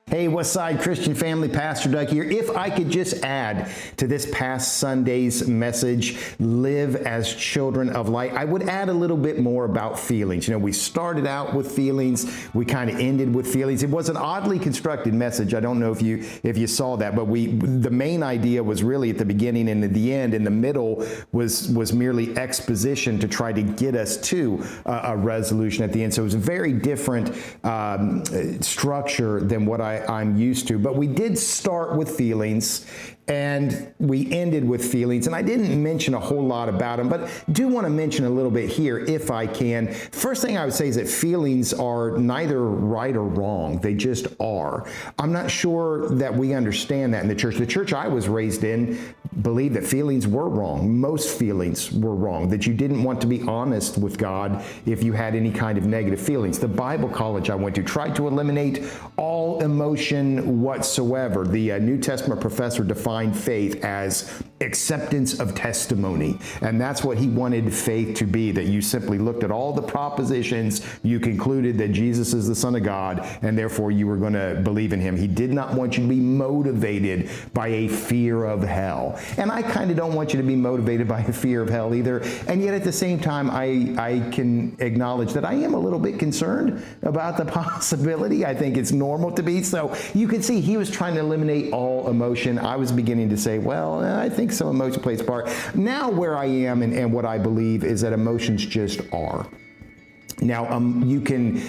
Hey, Westside Christian family, Pastor Doug here. If I could just add to this past Sunday's message, live as children of light, I would add a little bit more about feelings. You know, we started out with feelings, we kind of ended with feelings. It was an oddly constructed message. I don't know if you saw that, but the main idea was really at the beginning and at the end. In the middle was merely exposition to try to get us to a resolution at the end. So it was a very different structure than what I'm used to. But we did start with feelings and we ended with feelings, and I didn't mention a whole lot about them, but do want to mention a little bit here if I can. First thing I would say is that feelings are neither right or wrong. They just are. I'm not sure that we understand that in the church. The church I was raised in believed that feelings were wrong. Most feelings were wrong, that you didn't want to be honest with God if you had any kind of negative feelings. The Bible college I went to tried to eliminate all emotion whatsoever. The New Testament professor defined faith as acceptance of testimony. And that's what he wanted faith to be, that you simply looked at all the propositions, you concluded that Jesus is the Son of God, and therefore you were going to believe in him. He did not want you to be motivated by a fear of hell. And I kind of don't want you to be motivated by a fear of hell either. And yet at the same time, I can acknowledge that I am a little bit concerned about the possibility. I think it's normal to be. So you can see he was trying to eliminate all emotion. I was beginning to say, well, I think some emotion plays a part. Now where I am and what I believe is that emotions just are. Now, you can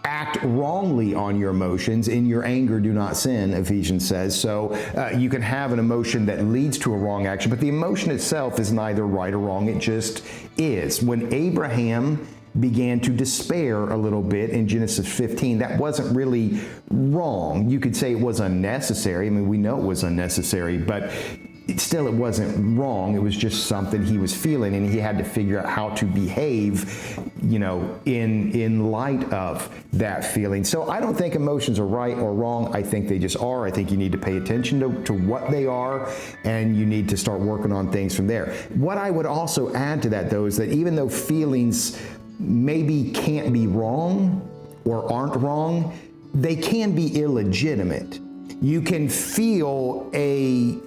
act wrongly on your emotions. In your anger, do not sin, Ephesians says. So you can have an emotion that leads to a wrong action, but the emotion itself is neither right or wrong. It just is. When Abraham began to despair a little bit in Genesis 15, that wasn't really wrong. You could say it was unnecessary. I mean, we know it was unnecessary, but it wasn't wrong. It was just something he was feeling, and he had to figure out how to behave, you know, in light of that feeling. So I don't think emotions are right or wrong. I think they just are. I think you need to pay attention to what they are, and you need to start working on things from there. What I would also add to that, though, is that even though feelings maybe can't be wrong or aren't wrong, they can be illegitimate. You can feel a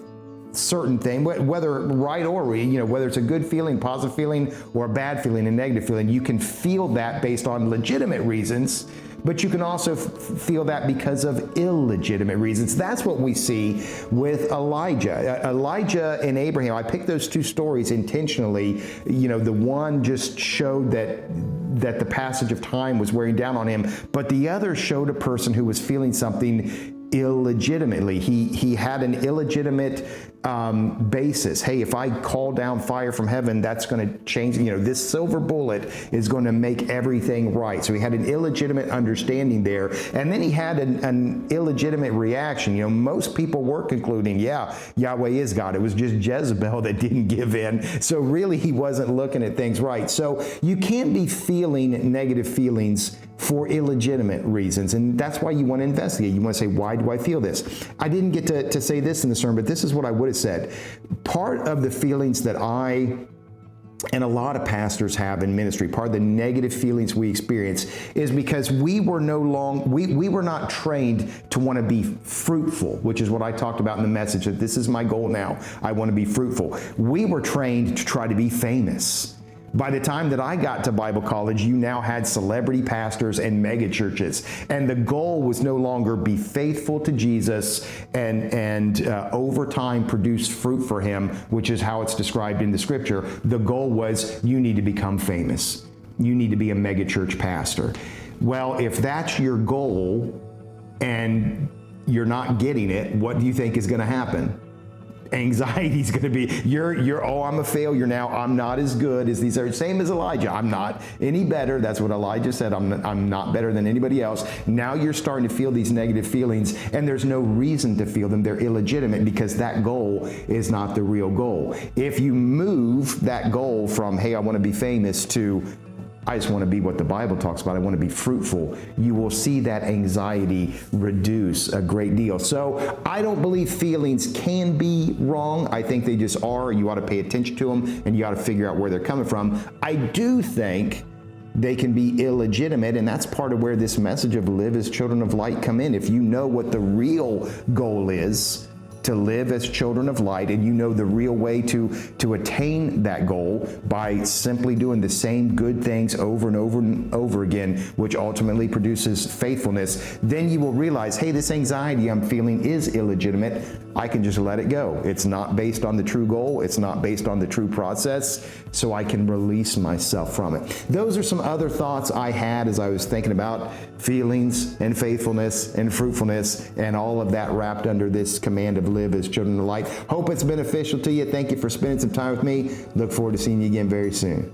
certain thing, whether right or whether it's a good feeling, positive feeling, or a bad feeling, a negative feeling, you can feel that based on legitimate reasons, but you can also feel that because of illegitimate reasons. That's what we see with Elijah. Elijah and Abraham, I picked those two stories intentionally. You know, the one just showed that the passage of time was wearing down on him, but the other showed a person who was feeling something illegitimately. He had an illegitimate basis. Hey, if I call down fire from heaven, that's going to change, this silver bullet is going to make everything right. So he had an illegitimate understanding there. And then he had an illegitimate reaction. Most people were concluding, yeah, Yahweh is God. It was just Jezebel that didn't give in. So really, he wasn't looking at things right. So you can be feeling negative feelings for illegitimate reasons. And that's why you want to investigate. You want to say, why do I feel this? I didn't get to say this in the sermon, but this is what I would have said. Part of the feelings that I and a lot of pastors have in ministry, part of the negative feelings we experience is because we were not trained to want to be fruitful, which is what I talked about in the message, that this is my goal now. I want to be fruitful. We were trained to try to be famous. By the time that I got to Bible college, you now had celebrity pastors and mega churches. And the goal was no longer be faithful to Jesus and over time produce fruit for him, which is how it's described in the scripture. The goal was you need to become famous. You need to be a mega church pastor. Well, if that's your goal and you're not getting it, what do you think is going to happen? Anxiety is going to be, I'm a failure now. I'm not as good as these are. Same as Elijah. I'm not any better. That's what Elijah said. I'm not better than anybody else. Now you're starting to feel these negative feelings, and there's no reason to feel them. They're illegitimate because that goal is not the real goal. If you move that goal from, hey, I want to be famous, to I just want to be what the Bible talks about, I want to be fruitful, you will see that anxiety reduce a great deal. So I don't believe feelings can be wrong. I think they just are. You ought to pay attention to them, and you ought to figure out where they're coming from. I do think they can be illegitimate, and that's part of where this message of live as children of light come in. If you know what the real goal is, to live as children of light, and you know the real way to attain that goal by simply doing the same good things over and over and over again, which ultimately produces faithfulness, then you will realize, hey, this anxiety I'm feeling is illegitimate. I can just let it go. It's not based on the true goal. It's not based on the true process, so I can release myself from it. Those are some other thoughts I had as I was thinking about feelings and faithfulness and fruitfulness and all of that wrapped under this command of live as children of light. Hope it's beneficial to you. Thank you for spending some time with me. Look forward to seeing you again very soon.